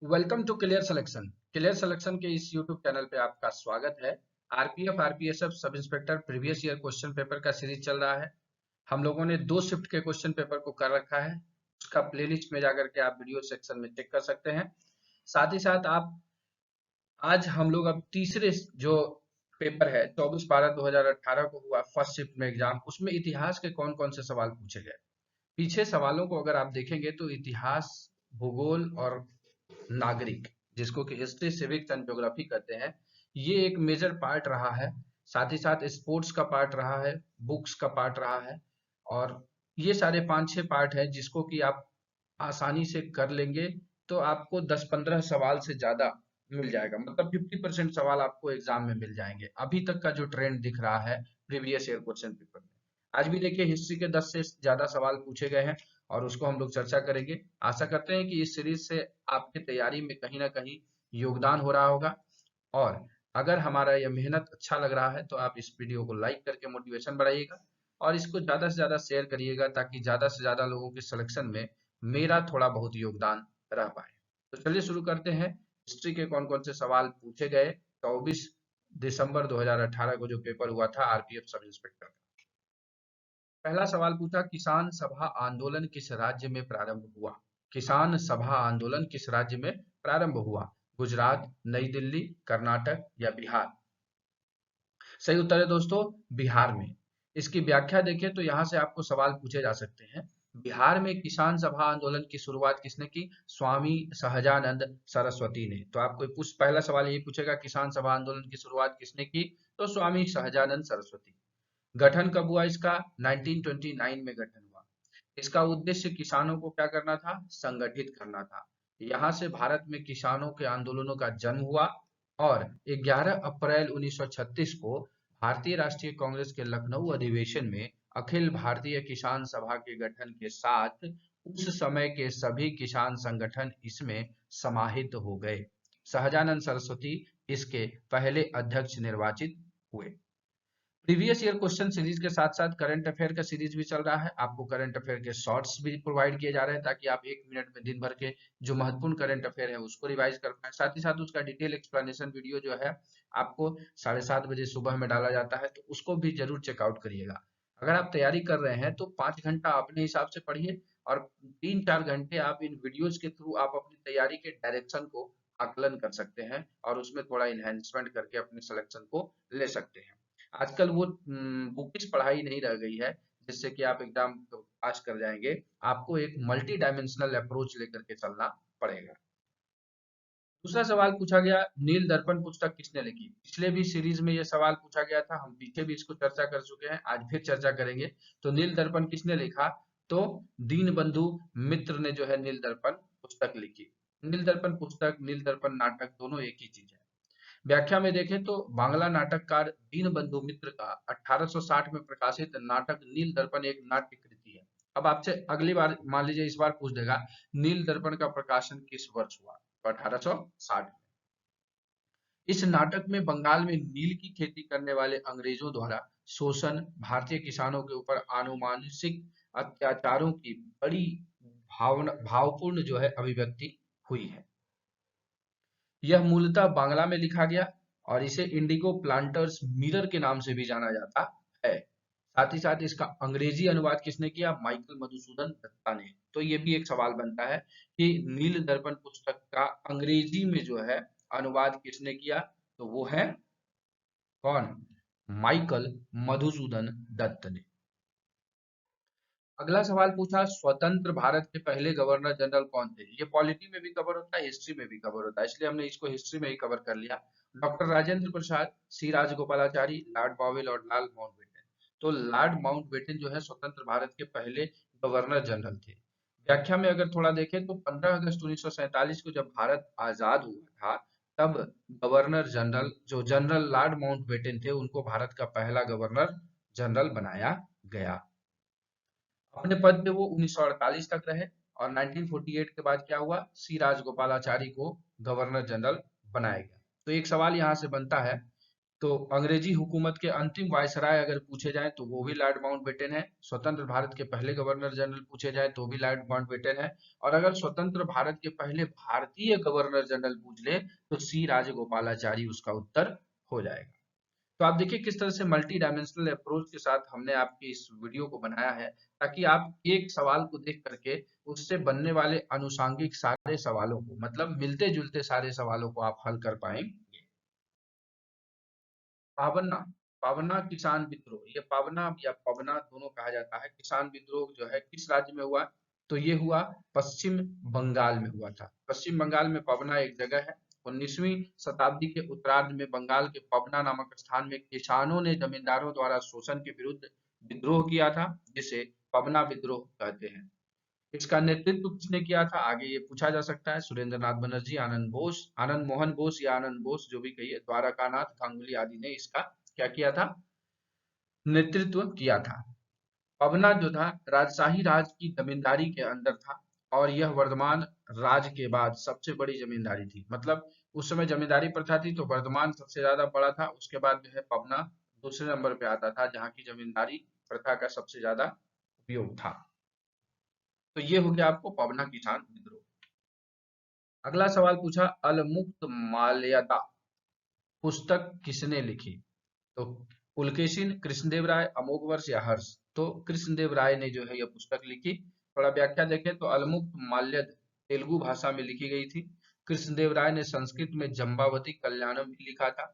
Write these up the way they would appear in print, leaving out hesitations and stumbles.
Welcome to clear selection. Clear selection के इस YouTube channel पे आपका स्वागत है। RPF RPSF sub inspector previous year question paper का सीरीज चल रहा है। हम लोगों ने 2 शिफ्ट के क्वेश्चन पेपर को कर रखा है। उसका प्लेलिस्ट में जाकर के आप वीडियो सेक्शन में चेक कर सकते हैं। साथ ही साथ आप आज हम लोग अब तीसरे जो पेपर है 24/12/2018 को हुआ फर्स्ट शिफ्ट में एग्जाम, उसमें इतिहास के कौन कौन से सवाल पूछे गए। पीछे सवालों को अगर आप देखेंगे तो इतिहास, भूगोल और नागरिक, जिसको कि हिस्ट्री, सिविक्स एंड ज्योग्राफी कहते हैं, ये एक मेजर पार्ट रहा है। साथ ही साथ स्पोर्ट्स का पार्ट रहा है, बुक्स का पार्ट रहा है, और ये सारे 5-6 पार्ट हैं जिसको कि आप आसानी से कर लेंगे तो आपको 10-15 सवाल से ज्यादा मिल जाएगा, मतलब 50% सवाल आपको एग्जाम में मिल जाएंगे। अभी तक का जो ट्रेंड दिख रहा है प्रीवियस ईयर क्वेश्चन पेपर में, आज भी देखिए हिस्ट्री के 10 से ज्यादा सवाल पूछे गए हैं और उसको हम लोग चर्चा करेंगे। आशा करते हैं कि इस सीरीज से आपकी तैयारी में कहीं ना कहीं योगदान हो रहा होगा, और अगर हमारा यह मेहनत अच्छा लग रहा है तो आप इस वीडियो को लाइक करके मोटिवेशन बढ़ाइएगा और इसको ज्यादा से ज्यादा शेयर करिएगा ताकि ज्यादा से ज्यादा लोगों के सिलेक्शन में मेरा थोड़ा बहुत योगदान रह पाए। तो चलिए शुरू करते हैं। हिस्ट्री के कौन कौन से सवाल पूछे गए 24 दिसंबर 2018 को जो पेपर हुआ था आरपीएफ सब इंस्पेक्टर का। पहला सवाल पूछा, किसान सभा आंदोलन किस राज्य में प्रारंभ हुआ। किसान सभा आंदोलन किस राज्य में प्रारंभ हुआ? गुजरात, नई दिल्ली, कर्नाटक या बिहार? सही उत्तर है दोस्तों बिहार में। इसकी व्याख्या देखें तो यहाँ से आपको सवाल पूछे जा सकते हैं। बिहार में किसान सभा आंदोलन की शुरुआत किसने की? स्वामी सहजानंद सरस्वती ने। तो आपको पहला सवाल यही पूछेगा, किसान सभा आंदोलन की शुरुआत किसने की? तो स्वामी सहजानंद सरस्वती। गठन कब हुआ इसका? 1929 में गठन हुआ। इसका उद्देश्य किसानों को क्या करना था? संगठित करना था। यहाँ से भारत में किसानों के आंदोलनों का जन्म हुआ और 11 अप्रैल 1936 को भारतीय राष्ट्रीय कांग्रेस के लखनऊ अधिवेशन में अखिल भारतीय किसान सभा के गठन के साथ उस समय के सभी किसान संगठन इसमें समाहित हो गए। सहजानंद सरस्वती इसके पहले अध्यक्ष निर्वाचित हुए। प्रीवियस ईयर क्वेश्चन सीरीज के साथ साथ करंट अफेयर का सीरीज भी चल रहा है। आपको करंट अफेयर के शॉर्ट्स भी प्रोवाइड किए जा रहे हैं ताकि आप 1 मिनट में दिन भर के जो महत्वपूर्ण करंट अफेयर है उसको रिवाइज कर पाए। साथ ही साथ उसका डिटेल एक्सप्लेनेशन वीडियो जो है आपको 7:30 बजे सुबह में डाला जाता है, तो उसको भी जरूर चेकआउट करिएगा। अगर आप तैयारी कर रहे हैं तो 5 घंटा अपने हिसाब से पढ़िए और 3-4 घंटे आप इन वीडियोज के थ्रू आप अपनी तैयारी के डायरेक्शन को आकलन कर सकते हैं और उसमें थोड़ा इन्हेंसमेंट करके अपने सिलेक्शन को ले सकते हैं। आजकल वो बुकिश पढ़ाई नहीं रह गई है जिससे कि आप एग्जाम पास कर जाएंगे। आपको एक मल्टी डायमेंशनल अप्रोच लेकर के चलना पड़ेगा। दूसरा सवाल पूछा गया, नील दर्पण पुस्तक किसने लिखी? पिछले भी सीरीज में ये सवाल पूछा गया था, हम पीछे भी इसको चर्चा कर चुके हैं, आज फिर चर्चा करेंगे। तो नील दर्पण किसने लिखा? तो दीनबंधु मित्र ने जो है नील दर्पण पुस्तक लिखी। नील दर्पण पुस्तक, नील दर्पण नाटक दोनों एक ही चीज है। व्याख्या में देखें तो बांग्ला नाटककार दीनबंधु मित्र का 1860 में प्रकाशित नाटक नील दर्पण एक नाट्य कृति है। अब आपसे अगली बार मान लीजिए इस बार पूछ देगा नील दर्पण का प्रकाशन किस वर्ष हुआ, तो 1860 में। इस नाटक में बंगाल में नील की खेती करने वाले अंग्रेजों द्वारा शोषण, भारतीय किसानों के ऊपर आनुमानिक अत्याचारों की बड़ी भावपूर्ण जो है अभिव्यक्ति हुई है। यह मूलतः बांग्ला में लिखा गया और इसे इंडिगो प्लांटर्स मिरर के नाम से भी जाना जाता है। साथ ही साथ इसका अंग्रेजी अनुवाद किसने किया? माइकल मधुसूदन दत्ता ने। तो ये भी एक सवाल बनता है कि नील दर्पण पुस्तक का अंग्रेजी में जो है अनुवाद किसने किया? तो वो है कौन? माइकल मधुसूदन दत्त ने। अगला सवाल पूछा, स्वतंत्र भारत के पहले गवर्नर जनरल कौन थे? ये पॉलिटी में भी कवर होता है, हिस्ट्री में भी कवर होता है, इसलिए हमने इसको हिस्ट्री में ही कवर कर लिया। डॉक्टर राजेंद्र प्रसाद, सी राजगोपालाचारी, लॉर्ड बॉवेल और लॉर्ड माउंटबेटन। तो लॉर्ड माउंटबेटन जो है स्वतंत्र भारत के पहले गवर्नर जनरल थे। व्याख्या में अगर थोड़ा देखें तो 15 अगस्त 1947 को जब भारत आजाद हुआ था तब गवर्नर जनरल जो जनरल लॉर्ड माउंटबेटन थे उनको भारत का पहला गवर्नर जनरल बनाया गया। अपने पद पे वो 1948 तक रहे और 1948 के बाद क्या हुआ? सी राजगोपालाचारी को गवर्नर जनरल बनाया गया। तो एक सवाल यहाँ से बनता है, तो अंग्रेजी हुकूमत के अंतिम वायसराय अगर पूछे जाएं तो वो भी लॉर्ड माउंटबेटन है। स्वतंत्र भारत के पहले गवर्नर जनरल पूछे जाए तो भी लॉर्ड माउंटबेटन है। और अगर स्वतंत्र भारत के पहले भारतीय गवर्नर जनरल पूछ ले तो सी राजगोपालाचारी उसका उत्तर हो जाएगा। तो आप देखिए किस तरह से मल्टी डायमेंशनल अप्रोच के साथ हमने आपकी इस वीडियो को बनाया है, ताकि आप एक सवाल को देख करके उससे बनने वाले अनुषांगिक सारे सवालों को, मतलब मिलते जुलते सारे सवालों को आप हल कर पाएंगे। पावना, पावना किसान विद्रोह, ये पावना या पवना दोनों कहा जाता है। किसान विद्रोह जो है किस राज्य में हुआ? तो ये हुआ पश्चिम बंगाल में हुआ था। पश्चिम बंगाल में पवना एक जगह है। 19वीं शताब्दी के उत्तरार्ध में बंगाल के पवना नामक स्थान में किसानों ने जमींदारों द्वारा शोषण के विरुद्ध विद्रोह किया था, जिसे पवना विद्रोह कहते हैं। इसका नेतृत्व किसने किया था, आगे ये पूछा जा सकता है। सुरेंद्र नाथ बनर्जी, आनंद बोस, आनंद मोहन बोस या आनंद बोस, जो भी कहिए, द्वारकानाथ गांगुली आदि ने इसका क्या किया था, नेतृत्व किया था। पवना जो था राजशाही राज की जमींदारी के अंदर था, और यह वर्धमान राज के बाद सबसे बड़ी जमींदारी थी। मतलब उस समय जमींदारी प्रथा थी तो वर्धमान सबसे ज्यादा बड़ा था, उसके बाद जो है पवना दूसरे नंबर पे आता था, जहाँ की जमींदारी प्रथा का सबसे ज्यादा उपयोग था। तो ये हो गया आपको पवना किसान विद्रोह। अगला सवाल पूछा, अलमुक्त माल्यदा पुस्तक किसने लिखी? तो पुलकेशिन, कृष्णदेव राय, अमोघवर्ष या हर्ष? तो कृष्णदेव राय ने जो है यह पुस्तक लिखी। थोड़ा व्याख्या देखें तो अलमुक्त माल्यद तेलुगु भाषा में लिखी गई थी। कृष्णदेव राय ने संस्कृत में जम्बावती कल्याणम भी लिखा था।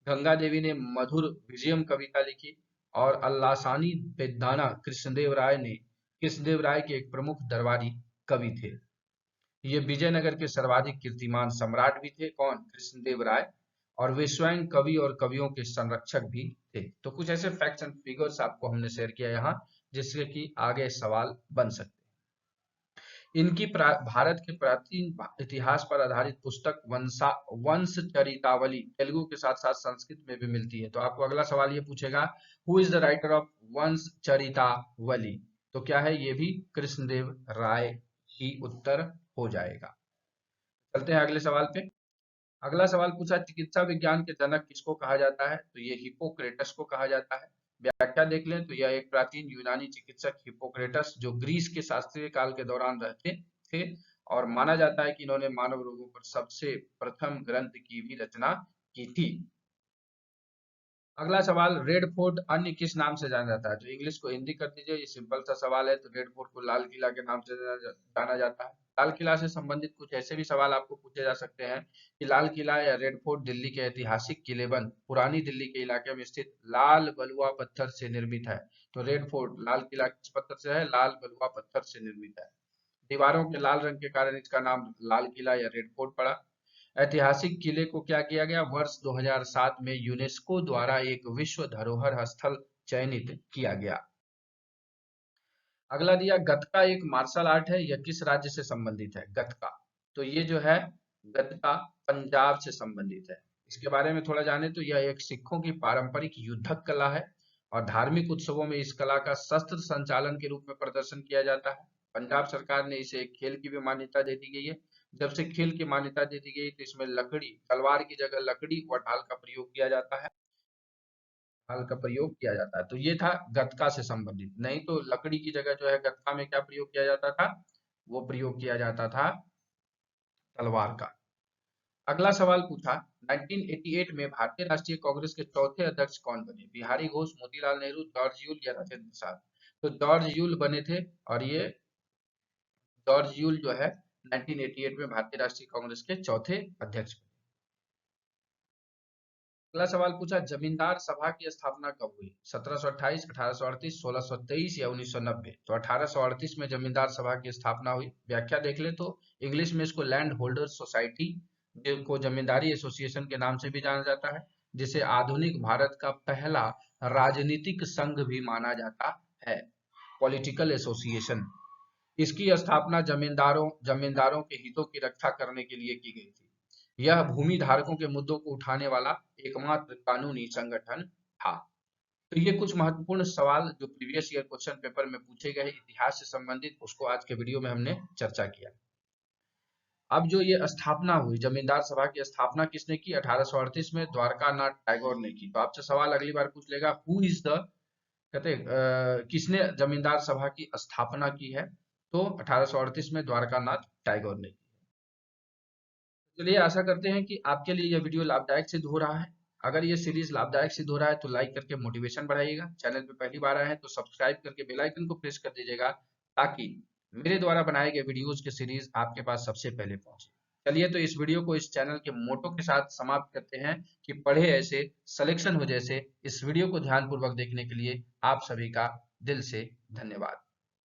गंगा देवी ने मधुर विजयम कविता लिखी। और अल्लासानी बेदाना कृष्णदेव राय ने, कृष्णदेव राय के एक प्रमुख दरबारी कवि थे। ये विजयनगर के सर्वाधिक कीर्तिमान सम्राट भी थे, कौन? कृष्णदेव राय। और वे स्वयं कवि और कवियों के संरक्षक भी थे। तो कुछ ऐसे फैक्ट्स एंड फिगर्स आपको हमने शेयर किया यहाँ, जिससे कि आगे सवाल बन सकते हैं। इनकी भारत के प्राचीन इतिहास पर आधारित पुस्तक वंशचरितावली तेलुगु के साथ साथ संस्कृत में भी मिलती है। तो आपको अगला सवाल ये पूछेगा, who is the writer of Vanshcharitavali? तो क्या है, ये भी कृष्णदेव राय ही उत्तर हो जाएगा। चलते हैं अगले सवाल पे। अगला सवाल पूछा, चिकित्सा विज्ञान के जनक किसको कहा जाता है? तो ये हिप्पोक्रेटस को कहा जाता है। व्याख्या देख लें तो यह एक प्राचीन यूनानी चिकित्सक हिप्पोक्रेटस, जो ग्रीस के शास्त्रीय काल के दौरान रहते थे, और माना जाता है कि इन्होंने मानव रोगों पर सबसे प्रथम ग्रंथ की भी रचना की थी। अगला सवाल, रेड फोर्ट अन्य किस नाम से जाना जाता है? तो इंग्लिश को हिंदी कर दीजिए, ये सिंपल सा सवाल है। तो रेड फोर्ट को लाल किला के नाम से जाना जाता है। लाल किला से संबंधित कुछ ऐसे भी सवाल आपको पूछे जा सकते हैं कि लाल किला या रेड फोर्ट दिल्ली के ऐतिहासिक किलेबंद पुरानी दिल्ली के इलाके में स्थित लाल बलुआ पत्थर से निर्मित है। तो रेड फोर्ट, लाल किला किस पत्थर से है? लाल बलुआ पत्थर से निर्मित है। दीवारों के लाल रंग के कारण इसका नाम लाल किला या रेड फोर्ट पड़ा। ऐतिहासिक किले को क्या किया गया? वर्ष 2007 में यूनेस्को द्वारा एक विश्व धरोहर स्थल चयनित किया गया। अगला दिया, गतका एक मार्शल आर्ट है, यह किस राज्य से संबंधित है? गतका, तो ये जो है गतका पंजाब से संबंधित है। इसके बारे में थोड़ा जाने तो यह एक सिखों की पारंपरिक युद्धक कला है, और धार्मिक उत्सवों में इस कला का शस्त्र संचालन के रूप में प्रदर्शन किया जाता है। पंजाब सरकार ने इसे एक खेल की भी मान्यता दे दी गई है। जब से खेल की मान्यता दे दी गई तो इसमें लकड़ी, तलवार की जगह लकड़ी व ढाल का प्रयोग किया जाता है। ढाल का प्रयोग किया जाता है। तो ये था गतका से संबंधित। नहीं तो लकड़ी की जगह जो है गतका में क्या प्रयोग किया जाता था? वो प्रयोग किया जाता था तलवार का। अगला सवाल पूछा, 1988 में भारतीय राष्ट्रीय कांग्रेस के चौथे अध्यक्ष कौन बने? बिहारी घोष, मोतीलाल नेहरू, जॉर्ज यूल या राजेंद्र प्रसाद? तो जॉर्ज यूल बने थे, और ये जॉर्ज यूल जो है 1988 में भारतीय राष्ट्रीय कांग्रेस के चौथे अध्यक्ष बने। अगला सवाल पूछा, जमींदार सभा की स्थापना कब हुई? 1728, 1838, 1623 या 1990? तो 1838 में जमींदार सभा की स्थापना हुई। व्याख्या देख ले तो इंग्लिश में इसको लैंड होल्डर सोसाइटी को जमींदारी एसोसिएशन के नाम से भी जाना जाता है, जिसे आधुनिक भारत का पहला राजनीतिक संघ भी माना जाता है, पॉलिटिकल एसोसिएशन। इसकी स्थापना जमींदारों के हितों की रक्षा करने के लिए की गई थी। यह भूमि धारकों के मुद्दों को उठाने वाला एकमात्र कानूनी संगठन था। तो ये कुछ महत्वपूर्ण सवाल जो प्रीवियस ईयर क्वेश्चन पेपर में पूछे गए इतिहास से संबंधित, उसको आज के वीडियो में हमने चर्चा किया। अब जो ये स्थापना हुई, जमींदार सभा की स्थापना किसने की? 1838 में द्वारका नाथ टैगोर ने की। तो आपसे सवाल अगली बार पूछ लेगा, हु इज द, कहते किसने जमींदार सभा की स्थापना की है? तो 1838 में द्वारका नाथ टैगोर ने की। चलिए, आशा करते हैं कि आपके लिए यह वीडियो लाभदायक सिद्ध हो रहा है। अगर ये सीरीज लाभदायक सिद्ध हो रहा है तो लाइक करके मोटिवेशन बढ़ाइएगा। चैनल पे पहली बार आए हैं तो सब्सक्राइब करके बेल आइकन को प्रेस कर दीजिएगा, ताकि मेरे द्वारा बनाए गए वीडियोस के सीरीज आपके पास सबसे पहले पहुंचे। चलिए, तो इस वीडियो को इस चैनल के मोटो के साथ समाप्त करते हैं कि पढ़े ऐसे, सिलेक्शन हो जैसे। इस वीडियो को ध्यानपूर्वक देखने के लिए आप सभी का दिल से धन्यवाद।